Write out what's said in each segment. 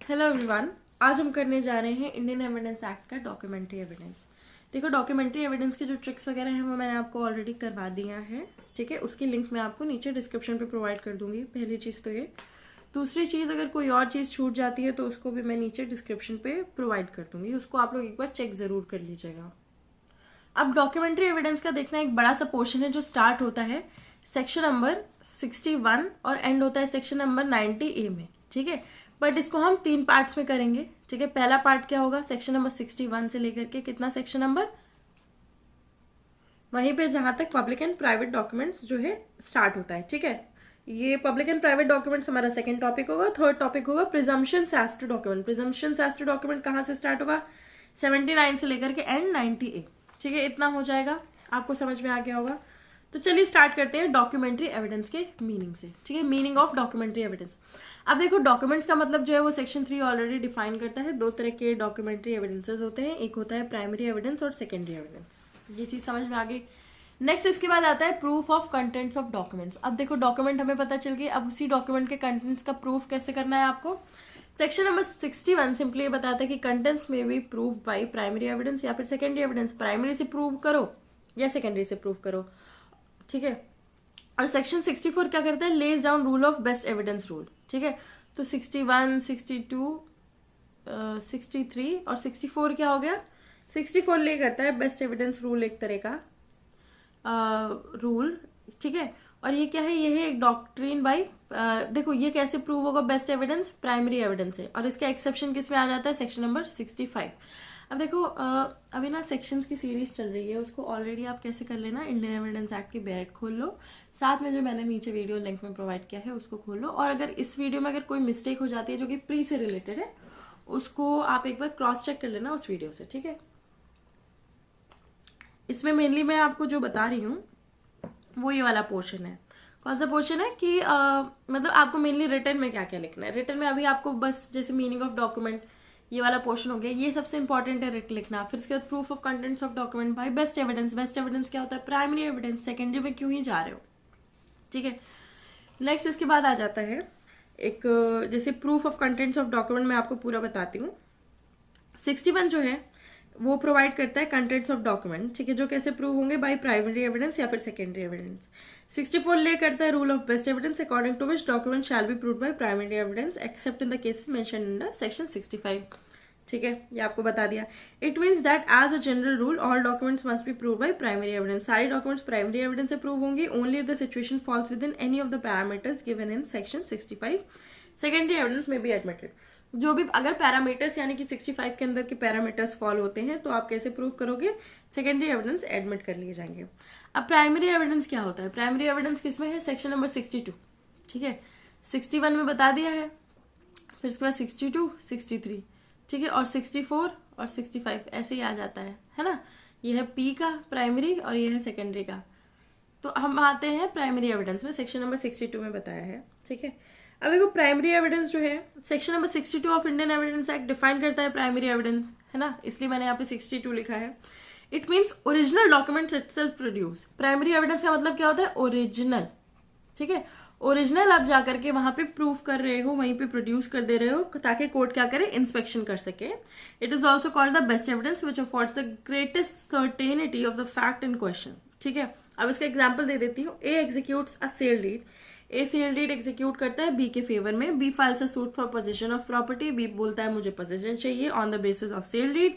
Hello everyone. आज हम करने जा रहे हैं इंडियन एविडेंस एक्ट का डॉक्यूमेंट्री एविडेंस। देखो, डॉक्यूमेंट्री एविडेंस के जो ट्रिक्स वगैरह हैं वो मैंने आपको ऑलरेडी करवा दिया है, ठीक है। उसकी लिंक मैं आपको नीचे डिस्क्रिप्शन पे प्रोवाइड कर दूंगी। पहली चीज़ तो ये। दूसरी चीज़, अगर कोई और चीज़ छूट जाती है तो उसको भी मैं नीचे डिस्क्रिप्शन पे प्रोवाइड कर दूंगी, उसको आप लोग एक बार चेक ज़रूर कर लीजिएगा। अब डॉक्यूमेंट्री एविडेंस का देखना एक बड़ा सा पोर्शन है जो स्टार्ट होता है सेक्शन नंबर 61 और एंड होता है सेक्शन नंबर 90A में, ठीक है। बट इसको हम 3 पार्ट्स में करेंगे, ठीक है। पहला पार्ट क्या होगा, सेक्शन नंबर 61 से लेकर के कितना सेक्शन नंबर, वहीं पे जहां तक पब्लिक एंड प्राइवेट डॉक्यूमेंट्स जो है स्टार्ट होता है, ठीक है। ये पब्लिक एंड प्राइवेट डॉक्यूमेंट्स हमारा सेकंड टॉपिक होगा। थर्ड टॉपिक होगा presumptions as to document. Presumptions as to document कहां से स्टार्ट होगा, 79 से लेकर के एंड 90A, ठीक है। इतना हो जाएगा, आपको समझ में आ गया होगा। तो चलिए स्टार्ट करते हैं डॉक्यूमेंट्री एविडेंस के मीनिंग से, ठीक है। Meaning of documentary evidence. अब देखो, डॉक्यूमेंट्स का मतलब जो है वो सेक्शन 3 ऑलरेडी डिफाइन करता है। 2 तरह के डॉक्यूमेंट्री एविडेंसेस होते हैं, एक होता है प्राइमरी एविडेंस और सेकेंडरी एविडेंस। ये चीज समझ में आ गई। नेक्स्ट इसके बाद आता है proof of contents of documents. अब देखो, डॉक्यूमेंट हमें पता चल गई, अब उसी डॉक्यूमेंट के कंटेंट्स का प्रूफ कैसे करना है आपको। सेक्शन नंबर 61 सिंपली ये बताता है कि कंटेंट्स में be prove by primary evidence या फिर सेकेंडरी एविडेंस। प्राइमरी से प्रूव करो या सेकेंडरी से प्रूव करो, ठीक है। और सेक्शन 64 क्या करता है, lays down rule of best evidence rule, ठीक है। तो 61, 62, 63 और 64 क्या हो गया, 64 ले करता है बेस्ट एविडेंस रूल, एक तरह का रूल, ठीक है। और ये क्या है, ये है एक डॉक्ट्रिन बाय, देखो ये कैसे प्रूव होगा बेस्ट एविडेंस, प्राइमरी एविडेंस है। और इसका एक्सेप्शन किस में आ जाता है, सेक्शन नंबर 65। अब देखो, अभी ना सेक्शंस की सीरीज चल रही है, उसको ऑलरेडी आप कैसे कर लेना, इंडियन एविडेंस एक्ट की बैरेट खोल लो, साथ में जो मैंने नीचे वीडियो लिंक में प्रोवाइड किया है उसको खोल लो। और अगर इस वीडियो में अगर कोई मिस्टेक हो जाती है जो कि प्री से रिलेटेड है, उसको आप एक बार क्रॉस चेक कर लेना उस वीडियो से, ठीक है। इसमें मेनली मैं आपको जो बता रही हूँ वो ये वाला पोर्शन है। कौन सा पोर्शन है कि मतलब आपको मेनली रिटर्न में क्या क्या लिखना है। रिटर्न में अभी आपको बस जैसे मीनिंग ऑफ डॉक्यूमेंट, ये वाला पोर्शन हो गया, ये सबसे इंपॉर्टेंट है रिट लिखना। फिर इसके बाद proof of contents of document bye best evidence. Best evidence क्या होता है, प्राइमरी एविडेंस। सेकेंडरी में क्यों ही जा रहे हो, ठीक है। नेक्स्ट इसके बाद आ जाता है एक जैसे proof of contents of document, मैं आपको पूरा बताती हूँ। 61 जो है वो प्रोवाइड करता है कंटेंट्स ऑफ डॉक्यूमेंट, ठीक है, जो कैसे प्रूव होंगे बाय प्राइमरी एविडेंस या फिर सेकेंडरी एविडेंस। 64 ले करता है rule of best evidence according to which document shall be proved by primary evidence except in the cases mentioned in the section 65, ठीक है। ये आपको बता दिया। It means that as a general rule all documents must be prove by primary evidence. सारी documents primary evidence से prove होंगी only if the situation falls within any of the parameters given in section 65। Secondary evidence में be admitted. जो भी अगर parameters यानी कि 65 के अंदर के पैरामीटर्स फॉल होते हैं तो आप कैसे प्रूव करोगे, सेकेंडरी एविडेंस एडमिट कर लिए जाएंगे। अब प्राइमरी एविडेंस क्या होता है, प्राइमरी एविडेंस किसमें है, सेक्शन नंबर 62, ठीक है। 61 में बता दिया है, फिर उसके बाद 62, 63, ठीक है, और 64 और 65 ऐसे ही आ जाता है ना। ये है पी का प्राइमरी और ये है सेकेंडरी का। तो हम आते हैं प्राइमरी एविडेंस में, सेक्शन नंबर 62 में बताया है, ठीक है। अब देखो, प्राइमरी एविडेंस जो है section number 62 of Indian evidence act define करता है प्राइमरी एविडेंस, है ना, इसलिए मैंने यहाँ पे 62 लिखा है। It means original documents itself produce. Primary evidence का मतलब क्या होता है, ओरिजिनल, ठीक है। ओरिजिनल आप जाकर के वहां पे प्रूफ कर रहे हो, वहीं पे प्रोड्यूस कर दे रहे हो ताकि कोर्ट क्या करे, इंस्पेक्शन कर सके। It is also called the best evidence which affords the greatest certainty of the fact in question, ठीक है। अब इसका एग्जाम्पल दे देती हूँ। A executes a sale deed. A sale deed execute करता है बी के फेवर में। B files a suit for possession of property. B बोलता है मुझे पोजीशन चाहिए on the basis of sale deed.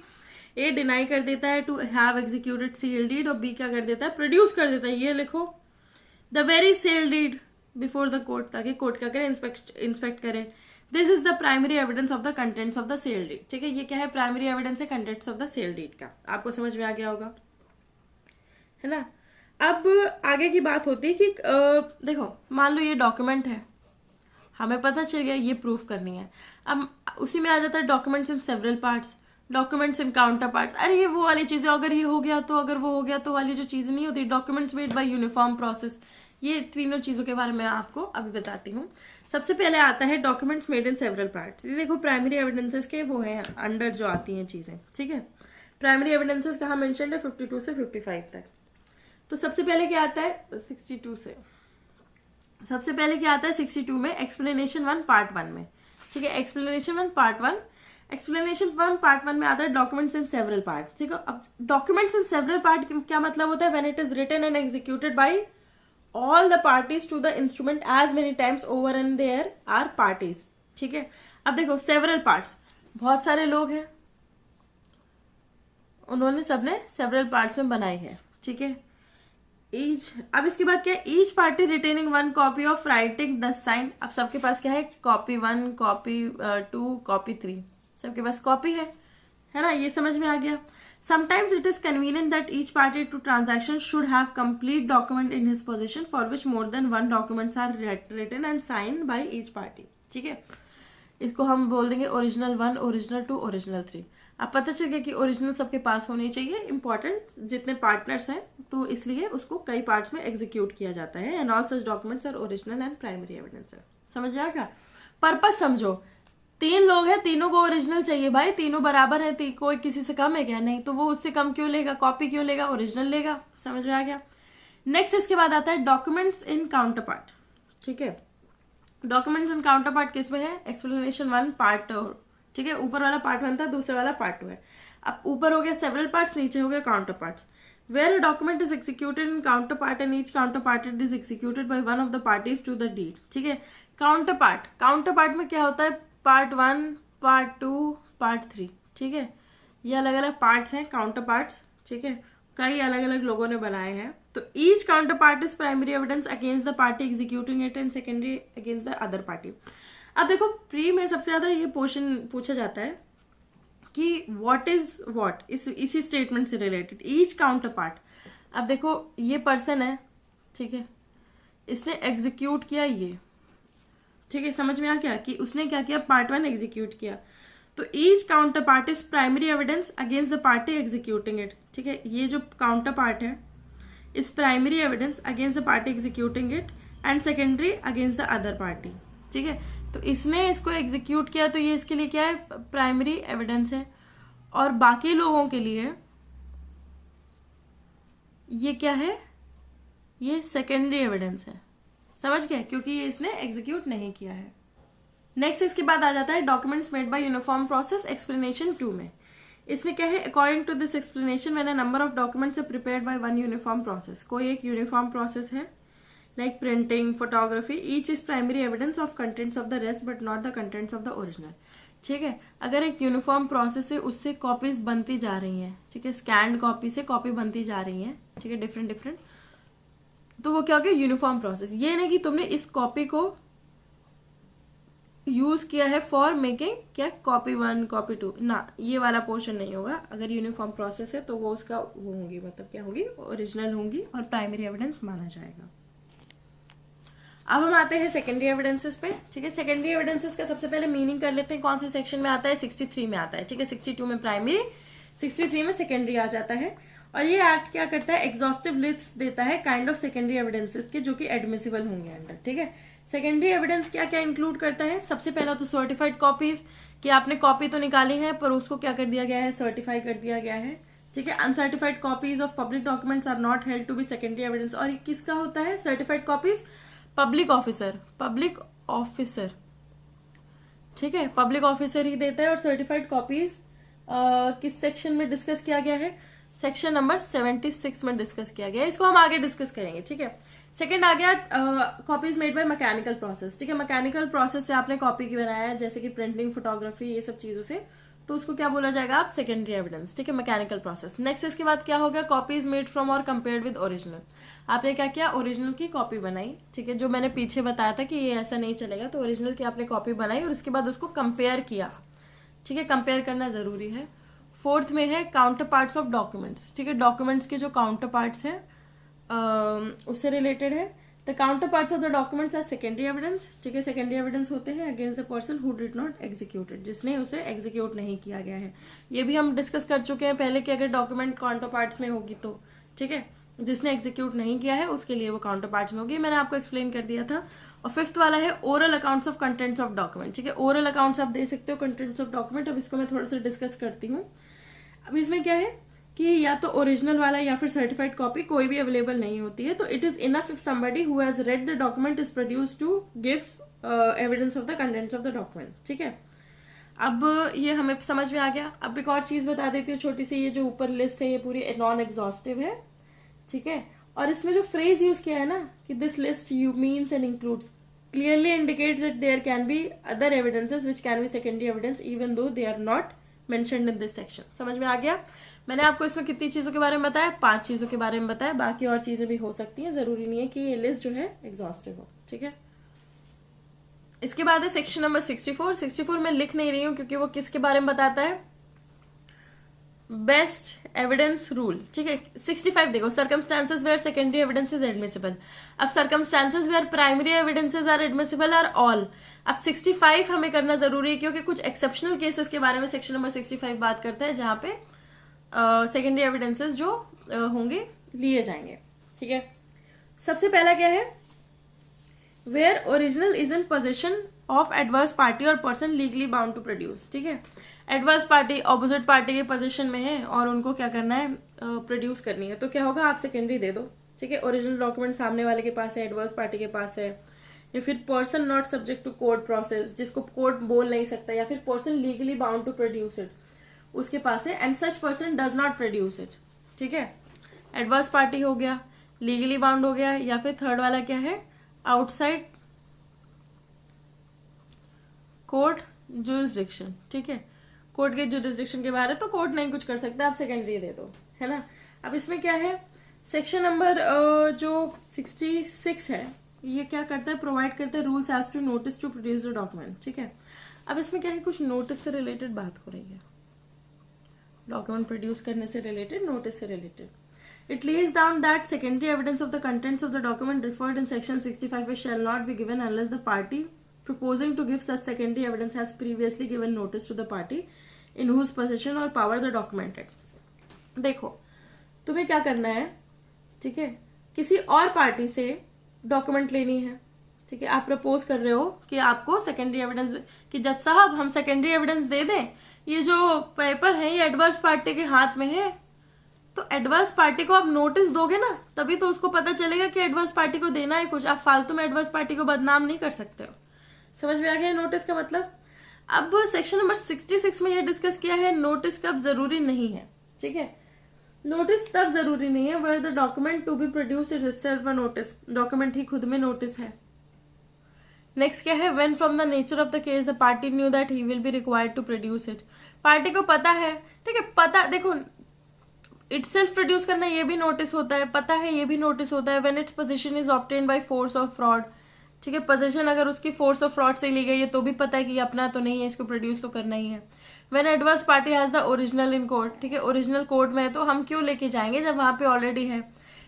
A deny कर देता है to have executed sale deed और बी क्या कर देता है, प्रोड्यूस कर देता है, ये लिखो, the very sale deed before the court, ताकि कोर्ट क्या करे, इंस्पेक्ट करे। This is the primary evidence of the contents of the sale deed, ठीक है। ये क्या है, प्राइमरी एविडेंस है contents of the sale deed का। आपको समझ में आ गया होगा, है ना। अब आगे की बात होती है कि देखो, मान लो ये डॉक्यूमेंट है, हमें पता चल गया ये प्रूफ करनी है। अब उसी में आ जाता है documents in several parts, documents in counter parts. अरे ये वो वाली चीजें, अगर ये हो गया तो, अगर वो हो गया तो वाली जो चीजें नहीं होती, documents made by uniform process. ये तीनों चीजों के बारे में आपको अभी बताती हूँ। सबसे पहले आता है documents made in several parts. ये देखो, प्राइमरी एविडेंसेस के वो हैं अंडर जो आती हैं चीजें, ठीक है। प्राइमरी एविडेंसेस कहाँ मेंशन्ड है, 52 से 55 तक। तो सबसे पहले क्या आता है 62 से, सबसे पहले क्या आता है 62 में, एक्सप्लेनेशन 1 पार्ट 1 में, ठीक है। एक्सप्लेनेशन 1 पार्ट 1, एक्सप्लेनेशन 1 पार्ट 1 में आता है डॉक्यूमेंट्स इन सेवरल पार्ट। ठीक है, अब डॉक्यूमेंट्स इन सेवरल पार्ट क्या मतलब होता है? When it is written and executed by all the parties to the instrument as many times over and there are parties. ठीक है, अब देखो सेवरल पार्ट्स, बहुत सारे लोग हैं, उन्होंने सबने सेवरल पार्ट्स में बनाई है। ठीक है, ईच, अब इसके बाद क्या है? Each party retaining 1 copy of writing the sign. अब सबके पास क्या है? कॉपी 1, कॉपी 2, कॉपी 3, सबके पास कॉपी है ना? ये समझ में आ गया। Sometimes it is convenient that each party to transaction should have complete document in his possession for which more than 1 documents are written and signed by each party. ठीक है, इसको हम बोल देंगे ओरिजिनल 1, ओरिजिनल 2, ओरिजिनल 3। अब पता चल गया कि ओरिजिनल सबके पास होनी चाहिए, इंपॉर्टेंट जितने पार्टनर्स हैं, तो इसलिए उसको कई पार्ट्स में एग्जीक्यूट किया जाता है। And all such documents are original and primary evidence है। समझ में आ गया? पर्पस समझो, 3 लोग हैं, तीनों को ओरिजिनल चाहिए भाई, तीनों बराबर है, कोई किसी से कम है क्या? नहीं, तो वो उससे कम क्यों लेगा? कॉपी क्यों लेगा? ओरिजिनल लेगा। समझ में आ गया? नेक्स्ट इसके बाद आता है डॉक्यूमेंट्स इन काउंटर पार्ट। ठीक है, डॉक्यूमेंट्स इन काउंटर पार्ट किसमें है? Explanation 1 part. ठीक है, ऊपर वाला पार्ट 1 था, दूसरे वाला पार्ट 2 है। अब ऊपर हो गया सेवरल पार्ट्स, नीचे हो गया counterparts. Where a document is executed in counterpart and each counterpart is executed by one of the parties to the deed. ठीक है, काउंटर पार्ट में क्या होता है? Part 1, part 2, part 3। ठीक है, ये अलग अलग पार्ट्स हैं काउंटर पार्ट्स। ठीक है, कई अलग अलग लोगों ने बनाए हैं। तो each counterpart is primary evidence against the party executing it and secondary against the other party. अब देखो, प्री में सबसे ज्यादा ये पोर्शन पूछा जाता है कि व्हाट इज व्हाट, इसी स्टेटमेंट से रिलेटेड ईच काउंटर पार्ट। अब देखो, ये पर्सन है, ठीक है, इसने एग्जीक्यूट किया ये। ठीक है, समझ में आ गया कि उसने क्या किया? पार्ट 1 एग्जीक्यूट किया। तो each counterpart is primary evidence against the party executing it. ठीक है, ये जो काउंटर पार्ट है is primary evidence against the party executing it and secondary against the other party. ठीक है, तो इसने इसको एग्जीक्यूट किया, तो ये इसके लिए क्या है? प्राइमरी एविडेंस है। और बाकी लोगों के लिए ये क्या है? ये सेकेंडरी एविडेंस है। समझ गए? क्योंकि ये इसने एग्जीक्यूट नहीं किया है। नेक्स्ट इसके बाद आ जाता है documents made by uniform process, explanation 2 में। इसमें क्या है? According to this explanation when a number of documents are prepared by one uniform process, कोई एक यूनिफॉर्म प्रोसेस है like printing, photography, each is primary evidence of contents of the rest but not the contents of the original। ठीक है, अगर एक uniform process है, उससे copies बनती जा रही हैं, ठीक है, स्कैन्ड कॉपी से कॉपी बनती जा रही हैं, ठीक है, डिफरेंट, तो वो क्या हो गया? Uniform process. ये नहीं कि तुमने इस कॉपी को यूज किया है फॉर मेकिंग क्या? कॉपी 1, कॉपी 2 ना, ये वाला पोर्शन नहीं होगा। अगर यूनिफॉर्म प्रोसेस है तो वो उसका वो होंगी, मतलब क्या होगी? ओरिजिनल होंगी और प्राइमरी एविडेंस माना जाएगा। अब हम आते हैं सेकेंडरी एविडेंसेस पे। ठीक है, सेकेंडरी एविडेंसेस का सबसे पहले मीनिंग कर लेते हैं। कौन से सेक्शन में आता है? 63 में आता है। ठीक है, 62 में प्राइमरी, 63 में सेकेंडरी आ जाता है। और ये एक्ट क्या करता है? एग्जॉस्टिव लिस्ट देता है काइंड ऑफ सेकेंडरी एविडेंसेस के, जो कि एडमिसिबल होंगे अंडर। ठीक है, सेकेंडरी एविडेंस क्या क्या इंक्लूड करता है? सबसे पहला तो सर्टिफाइड कॉपीज, कि आपने कॉपी तो निकाली है पर उसको क्या कर दिया गया है? सर्टिफाई कर दिया गया है। ठीक है, uncertified copies of public documents are not held to be secondary evidence. और किसका होता है सर्टिफाइड कॉपीज? Public officer. ठीक है, पब्लिक ऑफिसर ही देता है। और सर्टिफाइड कॉपीज किस सेक्शन में डिस्कस किया गया है? सेक्शन नंबर 76 में डिस्कस किया गया है। इसको हम आगे डिस्कस करेंगे। ठीक है, सेकंड आ गया copies made by mechanical process. ठीक है, मैकेनिकल प्रोसेस से आपने कॉपी की बनाया है, जैसे कि प्रिंटिंग, फोटोग्राफी, ये सब चीजों से, तो उसको क्या बोला जाएगा? आप सेकेंडरी एविडेंस। ठीक है, मैकेनिकल प्रोसेस। नेक्स्ट इसके बाद क्या हो गया? कॉपीज मेड फ्रॉम और कंपेयर्ड विद ओरिजिनल। आपने क्या किया? ओरिजिनल की कॉपी बनाई। ठीक है, जो मैंने पीछे बताया था कि ये ऐसा नहीं चलेगा, तो ओरिजिनल की आपने कॉपी बनाई और उसके बाद उसको कंपेयर किया। ठीक है, कंपेयर करना जरूरी है। फोर्थ में है काउंटर पार्ट्स ऑफ डॉक्यूमेंट्स। ठीक है, डॉक्यूमेंट्स के जो काउंटर पार्ट्स हैं उससे रिलेटेड है। The counterparts of the documents are secondary evidence. ठीक है, सेकेंडरी एविडेंस होते हैं against the person who did not execute it, जिसने उसे एग्जीक्यूट नहीं किया गया है। ये भी हम डिस्कस कर चुके हैं पहले कि अगर डॉक्यूमेंट काउंटर पार्ट्स में होगी तो, ठीक है, जिसने एग्जीक्यूट नहीं किया है उसके लिए वो काउंटर पार्ट्स में होगी। मैंने आपको एक्सप्लेन कर दिया था। और फिफ्थ वाला है oral accounts of contents of document. ठीक है, ओरल अकाउंट्स आप दे सकते हो कंटेंट्स ऑफ डॉक्यूमेंट। अब इसको मैं थोड़ा सा डिस्कस करती हूँ। अब इसमें क्या है कि या तो ओरिजिनल वाला या फिर सर्टिफाइड कॉपी कोई भी अवेलेबल नहीं होती है, तो it is enough if somebody who has read the document is produce to give evidence of the contents of the document. ठीक है, अब ये हमें समझ में आ गया। अब एक और चीज बता देती हूँ छोटी सी, ये जो ऊपर लिस्ट है ये पूरी नॉन एग्जॉस्टिव है। ठीक है, और इसमें जो फ्रेज यूज किया है ना कि this list you means and includes clearly indicates that there can be other evidences which can be secondary evidence even though they are not mentioned in this section। समझ में आ गया? मैंने आपको इसमें कितनी चीजों के बारे में बताया? 5 चीजों के बारे में बताया। बाकी और चीजें भी हो सकती हैं, जरूरी नहीं है कि ये लिस्ट जो है एग्जॉस्टिव हो। ठीक है, इसके बाद है सेक्शन नंबर 64। 64 में लिख नहीं रही हूं क्योंकि वो किसके बारे में बताता है? Best evidence rule. ठीक है, 65 देखो, circumstances where secondary evidence is admissible. अब circumstances where primary evidences are admissible are all. अब 65 हमें करना जरूरी है क्योंकि कुछ एक्सेप्शनल केसेस के बारे में सेक्शन नंबर 65 बात करते हैं जहां पे सेकेंडरी एविडेंसेस जो होंगे लिए जाएंगे। ठीक है, सबसे पहला क्या है? Where original is in position of adverse party और person legally bound to produce. ठीक है, एडवर्स पार्टी ऑपोजिट पार्टी के पोजीशन में है और उनको क्या करना है? प्रोड्यूस करनी है। तो क्या होगा? आप सेकेंडरी दे दो। ठीक है, ओरिजिनल डॉक्यूमेंट सामने वाले के पास है, एडवर्स पार्टी के पास है, या फिर person not subject to court process, जिसको कोर्ट बोल नहीं सकता, या फिर person legally bound to produce it, उसके पास है, and such person does not produce it. ठीक है, एडवर्स पार्टी हो गया, लीगली बाउंड हो गया, या फिर थर्ड वाला क्या है? Outside court jurisdiction. ठीक है, कोर्ट के जुरिस्डिक्शन के बाहर है तो कोर्ट नहीं कुछ कर सकता, आप सेकेंडरी दे दो, है ना। अब इसमें क्या है? सेक्शन नंबर जो 66 है ये क्या करता है? प्रोवाइड करता है rules as to notice to produce the document. ठीक है, अब इसमें क्या है? कुछ नोटिस से रिलेटेड बात हो रही है, डॉक्यूमेंट प्रोड्यूस करने से रिलेटेड, नोटिस से related. It lays down that secondary evidence of the contents of the document referred in section 65 shell not be given unless the party proposing to give such secondary evidence has previously given notice to the party in whose possession or power the document है। देखो, तुम्हें क्या करना है? ठीक है, किसी और पार्टी से डॉक्यूमेंट लेनी है। ठीक है, आप प्रपोज कर रहे हो कि आपको सेकेंडरी एविडेंस, कि जज साहब हम सेकेंडरी एविडेंस दे दें, ये जो पेपर है ये एडवर्स पार्टी के हाथ में है। तो एडवर्स पार्टी को आप नोटिस दोगे ना, तभी तो उसको पता चलेगा कि एडवर्स पार्टी को देना है कुछ। आप फालतू में एडवर्स पार्टी को बदनाम नहीं कर सकते हो। समझ में आ गया नोटिस का मतलब? अब सेक्शन नंबर 66 में ये डिस्कस किया है नोटिस कब जरूरी नहीं है। ठीक है, नोटिस तब जरूरी नहीं है where the document to be produce is itself a notice, document ही खुद में नोटिस है। नेक्स्ट क्या है? When from the nature of the case the party knew that he will be required to produce it. Party को पता है, ठीक है, पता, देखो इटसेल्फ प्रोड्यूस करना ये भी नोटिस होता है, पता है ये भी नोटिस होता है। When its position is obtained by force of fraud. ठीक है, पोजीशन अगर उसकी फोर्स ऑफ फ्रॉड से ली गई है तो भी पता है कि अपना तो नहीं है, इसको प्रोड्यूस तो करना ही है। When adverse party has the original in court. ठीक है, ओरिजिनल कोर्ट में है तो हम क्यों लेके जाएंगे जब वहां पे ऑलरेडी है।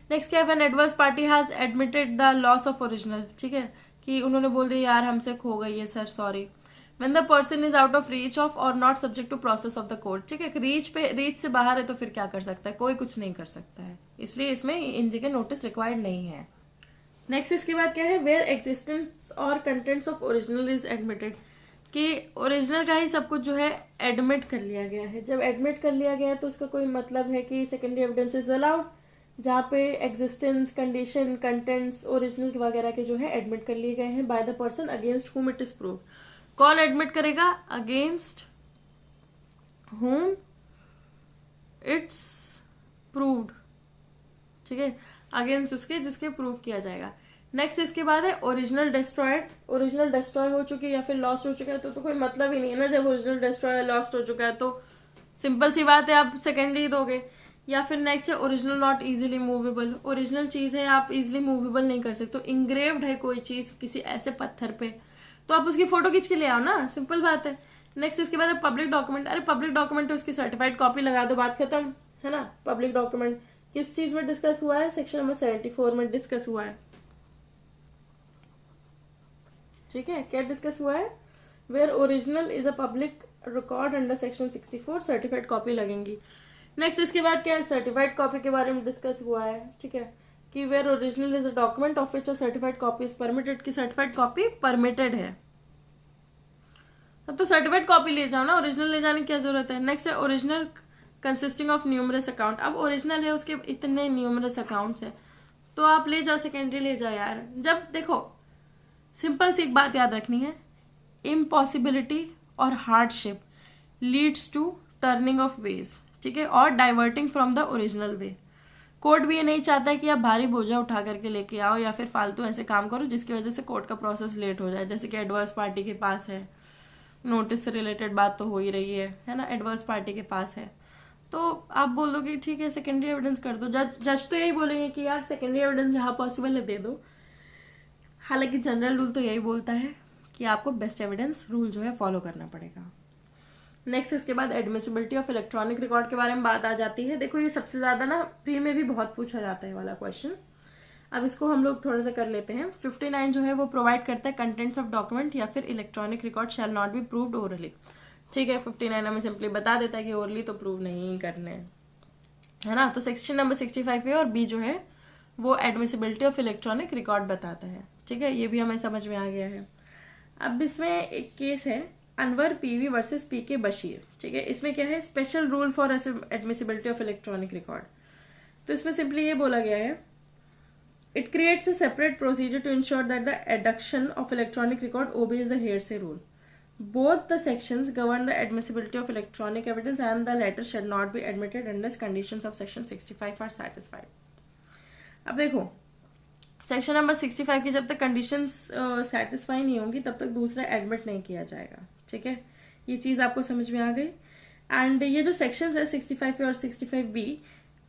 नेक्स्ट क्या है? When adverse party has admitted the loss of original. ठीक है, कि उन्होंने बोल दिया यार हमसे खो गई है sir, sorry. When the person is out of reach of और not subject to process of the court. ठीक है, रीच से बाहर है तो फिर क्या कर सकता है? कोई कुछ नहीं कर सकता है, इसलिए इसमें इन जगह नोटिस रिक्वायर्ड नहीं है। नेक्स्ट इसके बाद क्या है? वेयर एग्जिस्टेंस और contents of original is admitted, कि ओरिजिनल का ही सब कुछ जो है एडमिट कर लिया गया है। जब एडमिट कर लिया गया है तो उसका कोई मतलब है कि सेकेंडरी एविडेंस इज अलाउड, जहाँ पे एग्जिस्टेंस, कंडीशन, कंटेंट्स ओरिजिनल वगैरह के जो है एडमिट कर लिए गए हैं बाय द पर्सन अगेंस्ट हुम इट इज प्रूव्ड। कौन एडमिट करेगा? अगेंस्ट हुम इट्स प्रूव्ड। ठीक है, अगेंस्ट उसके जिसके प्रूव किया जाएगा। नेक्स्ट इसके बाद है ओरिजिनल डिस्ट्रॉयड। ओरिजिनल डिस्ट्रॉय हो चुकी है या फिर लॉस्ट हो चुका है तो कोई मतलब ही नहीं है ना। जब ओरिजिनल डिस्ट्रॉय लॉस्ट हो चुका है तो सिंपल सी बात है, आप सेकेंडरी दोगे। या फिर नेक्स्ट है original not easily movable. Original चीज है, आप इजीली मूवेबल नहीं कर सकते। तो इंग्रेव्ड है कोई चीज किसी ऐसे पत्थर पे तो आप उसकी फोटो खींच के ले आओ ना, सिंपल बात है। नेक्स्ट इसके बाद है पब्लिक डॉक्यूमेंट। अरे पब्लिक डॉक्यूमेंट है, उसकी सर्टिफाइड कॉपी लगा दो, बात खत्म, है ना। पब्लिक डॉक्यूमेंट किस चीज में डिस्कस हुआ है? सेक्शन नंबर 74 में डिस्कस हुआ है। ठीक है, क्या डिस्कस हुआ है? Where original is a public record under section 64 certified copy लगेंगी। नेक्स्ट इसके बाद क्या है? सर्टिफाइड कॉपी के बारे में डिस्कस हुआ है। ठीक है, कि where original is a document of which a certified copy is permitted, की सर्टिफाइड कॉपी परमिटेड है तो सर्टिफाइड कॉपी ले जाओ ना, ओरिजिनल ले जाने की क्या जरूरत है। नेक्स्ट है original consisting of numerous account. अब ओरिजिनल है, उसके इतने न्यूमरस अकाउंट्स है तो आप ले जाओ, सेकेंडरी ले जाओ यार। जब देखो सिंपल सी एक बात याद रखनी है, इम्पॉसिबिलिटी और hardship leads to turning of ways, ठीक है, और diverting from the original way. Court भी ये नहीं चाहता है कि आप भारी बोझा उठा करके लेके आओ या फिर फालतू ऐसे काम करो जिसकी वजह से कोर्ट का प्रोसेस लेट हो जाए। जैसे कि एडवर्स पार्टी के पास है, नोटिस से रिलेटेड बात तो हो ही रही है ना, एडवर्स पार्टी के पास है, तो आप बोल दो कि ठीक है सेकेंडरी एविडेंस कर दो। जज तो यही बोलेंगे कि यार सेकेंडरी एविडेंस जहाँ पॉसिबल है दे दो। हालांकि जनरल रूल तो यही बोलता है कि आपको बेस्ट एविडेंस रूल जो है फॉलो करना पड़ेगा। नेक्स्ट इसके बाद एडमिसिबिलिटी ऑफ इलेक्ट्रॉनिक रिकॉर्ड के बारे में बात आ जाती है। देखो ये सबसे ज्यादा ना प्री में भी बहुत पूछा जाता है वाला क्वेश्चन। अब इसको हम लोग थोड़ा सा कर लेते हैं। 59 जो है वो प्रोवाइड करता है कंटेंट्स ऑफ डॉक्यूमेंट या फिर electronic record shell not be proved orally, ठीक है। 59 हमें सिंपली बता देता है कि ओरली तो प्रूव नहीं करने, है ना। तो सेक्शन नंबर 65 ए और बी जो है वो एडमिसिबिलिटी ऑफ इलेक्ट्रॉनिक रिकॉर्ड बताता है, ठीक है। ये भी हमें समझ में आ गया है। अब इसमें एक केस है Anwar PV versus PK Basheer, ठीक है। इसमें क्या है, special rule for admissibility of electronic record. तो इसमें सिंपली ये बोला गया है, it creates a separate procedure to ensure that the adduction of electronic record obeys the hearsay rule. Both the sections govern the admissibility of electronic evidence and the latter shall not be admitted unless conditions of section 65 are satisfied. अब देखो section number 65 की जब तक conditions satisfy नहीं होंगी तब तक दूसरा एडमिट नहीं किया जाएगा, ठीक है। ये चीज आपको समझ में आ गई। एंड ये जो सेक्शंस है 65 और 65B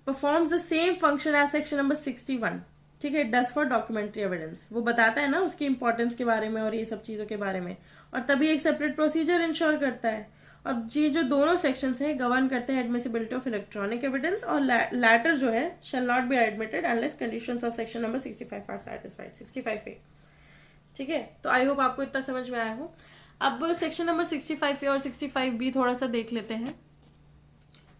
performs the same function as section number 61, ठीक है। डस फॉर डॉक्यूमेंट्री एविडेंस, वो बताता है ना उसकी इंपॉर्टेंस के बारे में और ये सब चीजों के बारे में, और तभी एक सेपरेट प्रोसीजर इंश्योर करता है। और ये जो दोनों सेक्शंस है गवर्न करते हैं एडमिसिबिलिटी ऑफ इलेक्ट्रॉनिक एविडेंस, और लैटर जो है shall not be admitted unless conditions of section number 65 are satisfied, 65A, ठीक है। तो आई होप आपको इतना समझ में आया हो। अब सेक्शन नंबर 65A और 65B थोड़ा सा देख लेते हैं।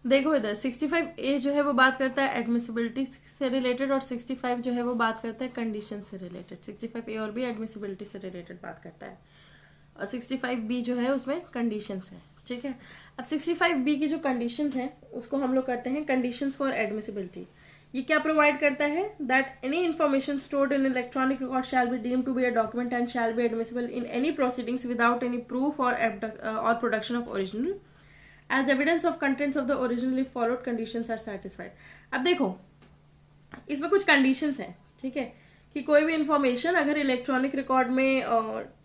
देखो इधर 65A जो है वो बात करता है एडमिसिबिलिटी से रिलेटेड और 65 जो है वो बात करता है कंडीशन से रिलेटेड। 65A और B एडमिसिबिलिटी से रिलेटेड बात करता है और 65B जो है उसमें कंडीशंस है, ठीक है। अब 65B की जो कंडीशंस हैं उसको हम लोग करते हैं कंडीशंस फॉर एडमिसिबिलिटी। ये क्या प्रोवाइड करता है, that any information stored in electronic record shall be deemed to be a document and shall be admissible in any proceedings without any proof or production of original as evidence of contents of the originally followed conditions are satisfied. अब देखो इसमें कुछ conditions हैं, ठीक है, कि कोई भी इंफॉर्मेशन अगर इलेक्ट्रॉनिक रिकॉर्ड में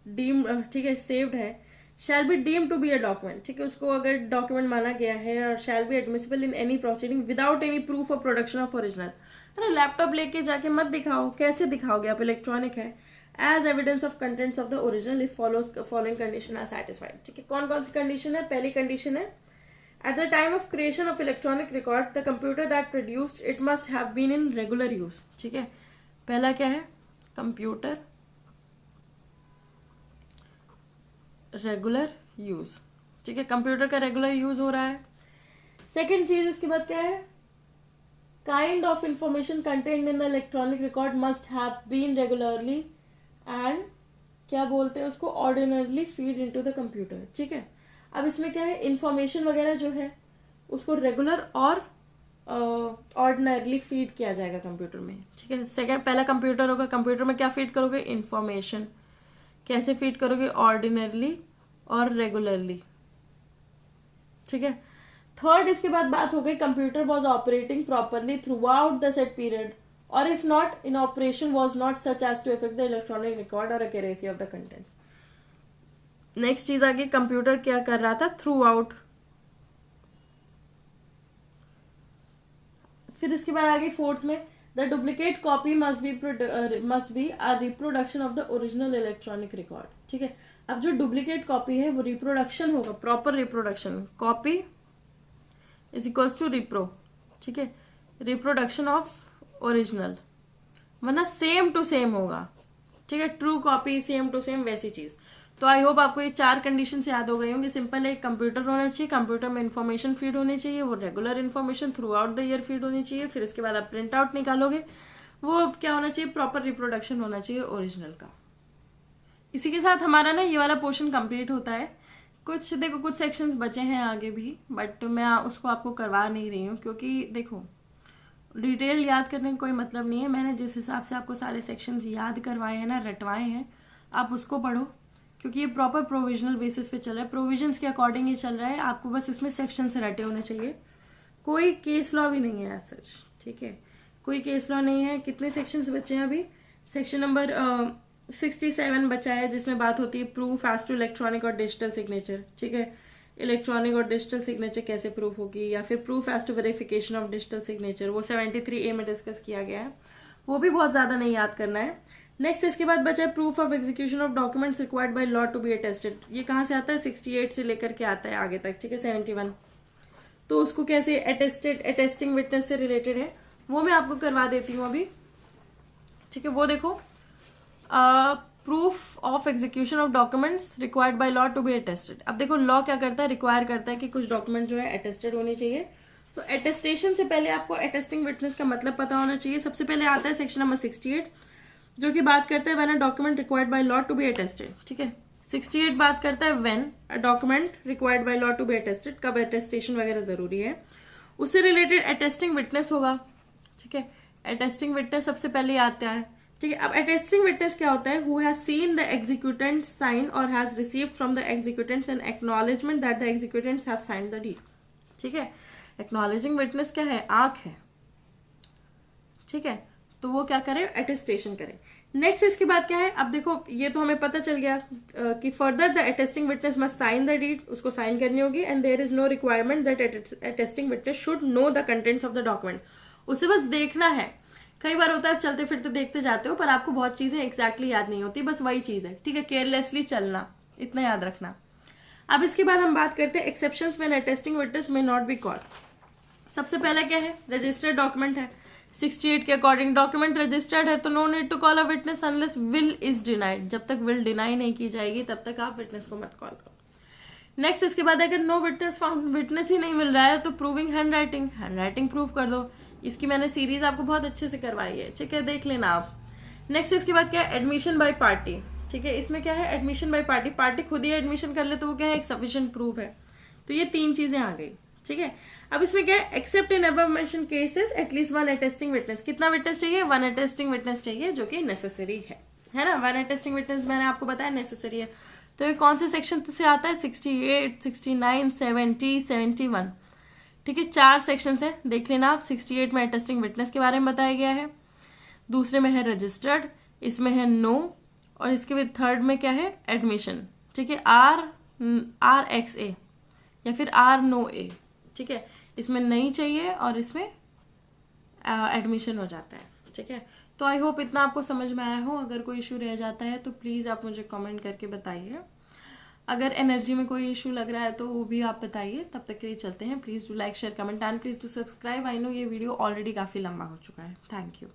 डीम, ठीक है, सेव्ड है, shall be deem to be a document, ठीक है, उसको अगर डॉक्यूमेंट माना गया है, और shall be admissible in any proceeding without any proof of production of original. अरे लैपटॉप लेके जाके मत दिखाओ, कैसे दिखाओगे आप, इलेक्ट्रॉनिक है, as evidence of contents of the original if following condition are satisfied, ठीक है। कौन कौन सी कंडीशन है, पहली कंडीशन है at the time of creation of electronic record the computer that produced it must have been in regular use, ठीक है। पहला क्या है, कंप्यूटर रेगुलर यूज, ठीक है, कंप्यूटर का रेगुलर यूज हो रहा है। सेकेंड चीज इसके बाद क्या है, kind of information content in the electronic record must have been regularly and क्या बोलते हैं उसको, ordinarily feed into the computer, ठीक है। अब इसमें क्या है, इंफॉर्मेशन वगैरह जो है उसको रेगुलर और ऑर्डिनरली फीड किया जाएगा कंप्यूटर में, ठीक है। सेकंड, पहला कंप्यूटर होगा, कंप्यूटर में क्या फीड करोगे, इंफॉर्मेशन। कैसे फीड करोगे, ऑर्डिनरली और रेगुलरली, ठीक है। थर्ड इसके बाद बात हो गई, computer was operating properly throughout the set period or if not in operation was not such as to affect the electronic record or accuracy of the contents. Next चीज आगे, computer क्या कर रहा था, थ्रू आउट। फिर इसके बाद आगे फोर्थ में, the duplicate copy must be a reproduction of the original electronic record, ठीक है। अब जो डुप्लीकेट कॉपी है वो रिप्रोडक्शन होगा, proper reproduction, copy is equals to repro, ठीक है, रिप्रोडक्शन ऑफ ओरिजिनल, वरना सेम टू सेम होगा, ठीक है, true copy same to same वैसी चीज। तो आई होप आपको ये 4 कंडीशन याद हो गई होंगी। सिंपल है, कंप्यूटर होना चाहिए, कंप्यूटर में इन्फॉर्मेशन फीड होनी चाहिए, वो regular information through out the year feed होनी चाहिए। फिर इसके बाद आप प्रिंट आउट निकालोगे, वो क्या होना चाहिए, प्रॉपर रिप्रोडक्शन होना चाहिए ओरिजिनल का। इसी के साथ हमारा ना ये वाला पोर्शन कंप्लीट होता है। कुछ देखो कुछ सेक्शंस बचे हैं आगे भी, बट मैं उसको आपको करवा नहीं रही हूँ क्योंकि देखो डिटेल याद करने का कोई मतलब नहीं है। मैंने जिस हिसाब से आपको सारे सेक्शंस याद करवाए हैं ना, रटवाए हैं, आप उसको पढ़ो, क्योंकि ये प्रॉपर प्रोविजनल बेसिस पे चल रहा है, प्रोविजंस के अकॉर्डिंग ही चल रहा है। आपको बस इसमें सेक्शन से रटे होने चाहिए, कोई केस लॉ भी नहीं है सच, ठीक है, कोई केस लॉ नहीं है। कितने सेक्शंस बचे हैं अभी? सेक्शन नंबर 67 बचा है, जिसमें बात होती है प्रूफ एज टू इलेक्ट्रॉनिक और डिजिटल सिग्नेचर, ठीक है, इलेक्ट्रॉनिक और डिजिटल सिग्नेचर कैसे प्रूफ होगी, या फिर proof as to verification of digital signature, वो 73A में डिस्कस किया गया है, वो भी बहुत ज्यादा नहीं याद करना है। नेक्स्ट इसके बाद बचा है proof of execution of documents required by law to be attested. ये कहाँ से आता है? 68 से लेकर के आता है आगे तक, ठीक है, 71। तो उसको कैसे अटेस्टिंग विटनेस से रिलेटेड है, वो मैं आपको करवा देती हूँ अभी, ठीक है। वो देखो, proof of execution of documents required by law to be attested. अब देखो लॉ क्या करता है, रिक्वायर करता है कि कुछ डॉक्यूमेंट जो है अटेस्टेड होने चाहिए। तो अटेस्टेशन से पहले आपको अटेस्टिंग विटनेस का मतलब पता होना चाहिए। सबसे पहले आता है सेक्शन नंबर 68, जो कि बात करता है when a document required by law to be attested, ठीक है। 68 बात करता है when a document required by law to be attested, कब अटेस्टेशन वगैरह जरूरी है, उससे रिलेटेड अटेस्टिंग विटनेस होगा, ठीक है। अटेस्टिंग विटनेस सबसे पहले आता है, ठीक है। अब अटेस्टिंग विटनेस क्या होता है? Who has seen the executant sign or has received from the executants an acknowledgement that the executants have signed the deed, ठीक है। एक्नॉलेजिंग विटनेस क्या है? आंख है, ठीक है। तो वो क्या करे? अटेस्टेशन करे। नेक्स्ट इसके बाद क्या है? अब देखो ये तो हमें पता चल गया कि further the attesting witness must sign the deed, उसको साइन करनी होगी, and there is no requirement that attesting witness should know the contents of the document. उसे बस देखना है। कई बार होता है आप चलते फिरते देखते जाते हो, पर आपको बहुत चीजें एग्जैक्टली याद नहीं होती, बस वही चीज है, ठीक है। केयरलेसली चलना, इतना याद रखना। अब इसके बाद हम बात करते हैं exceptions when attesting witness may not be called. सबसे पहला क्या है? रजिस्टर्ड डॉक्यूमेंट है। 68 के अकॉर्डिंग डॉक्यूमेंट रजिस्टर्ड है तो no need to call a witness unless will is denied. जब तक विल डिनाई नहीं की जाएगी तब तक आप विटनेस को मत कॉल करो। नेक्स्ट इसके बाद अगर नो विटनेस फाउंड, विटनेस ही नहीं मिल रहा है, तो प्रूविंग हैंडराइटिंग प्रूव कर दो। इसकी मैंने सीरीज आपको बहुत अच्छे से करवाई है, ठीक है, देख लेना आप। नेक्स्ट इसके बाद क्या है? एडमिशन बाय पार्टी, ठीक है। इसमें क्या है? एडमिशन बाय पार्टी, पार्टी खुद ही एडमिशन कर ले तो वो क्या है? एक सफिशिएंट प्रूफ है। तो ये 3 चीजें आ गई, ठीक है। अब इसमें क्या है? Accept in above mention cases at least 1 attesting witness. कितना विटनेस चाहिए? 1 अटेस्टिंग विटनेस चाहिए, जो कि नेसेसरी है ना। 1 अटेस्टिंग विटनेस मैंने आपको बताया नेसेसरी है। तो ये कौन से सेक्शन से आता है? 68, 69, 70, 71, ठीक है। 4 सेक्शन है, देख लेना आप। 68 में अटेस्टिंग विटनेस के बारे में बताया गया है, दूसरे में है रजिस्टर्ड, इसमें है नो, और इसके बाद थर्ड में क्या है? एडमिशन, ठीक है। RXA या फिर RNO-A, ठीक है। इसमें नहीं चाहिए और इसमें एडमिशन हो जाता है, ठीक है। तो आई होप इतना आपको समझ में आया हो। अगर कोई इशू रह जाता है तो प्लीज आप मुझे कमेंट करके बताइए। अगर एनर्जी में कोई इशू लग रहा है तो वो भी आप बताइए। तब तक के लिए चलते हैं। Please do like, share, comment and please do subscribe. I know ये वीडियो ऑलरेडी काफी लंबा हो चुका है। Thank you.